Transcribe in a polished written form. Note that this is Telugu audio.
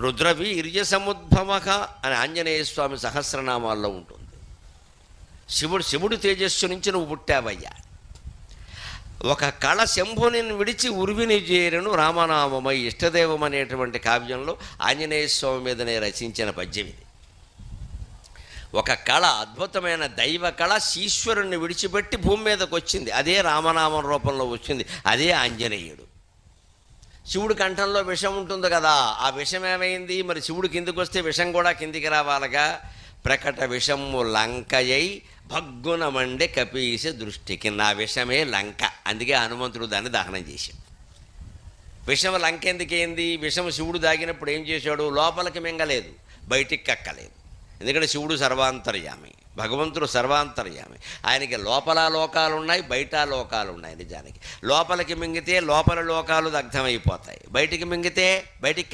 రుద్రవీర్య సముద్భవః అని ఆంజనేయ స్వామి సహస్రనామాల్లో ఉంటుంది. శివుడు తేజస్సు నుంచి నువ్వు పుట్టావయ్యా. ఒక కళ శంభుని విడిచి ఉర్విని చేరును రామనామమై ఇష్టదేవం అనేటువంటి కావ్యంలో ఆంజనేయ స్వామి మీదనే రచించిన పద్యం ఇది. ఒక కళ, అద్భుతమైన దైవ కళ ఈశ్వరుణ్ణి విడిచిపెట్టి భూమి మీదకి వచ్చింది. అదే రామనామం రూపంలో వచ్చింది. అదే ఆంజనేయుడు. శివుడి కంఠంలో విషం ఉంటుంది కదా, ఆ విషం ఏమైంది? మరి శివుడు కిందికి వస్తే విషం కూడా కిందికి రావాలిగా. ప్రకట విషము లంకయై భగ్గున మండే కపీస దృష్టికి, నా విషమే లంక. అందుకే హనుమంతుడు దాన్ని దహనం చేశాడు. విషం లంక ఎందుకేంది? విషం శివుడు దాగినప్పుడు ఏం చేశాడు? లోపలికి మింగలేదు, బయటికి కక్కలేదు. ఎందుకంటే శివుడు సర్వాంతర్యామి, భగవంతుడు సర్వాంతర్యామి. ఆయనకి లోపల లోకాలు ఉన్నాయి, బయట లోకాలు ఉన్నాయి. నిజానికి లోపలికి మింగితే లోపల లోకాలు దగ్ధమైపోతాయి, బయటికి మింగితే బయటికి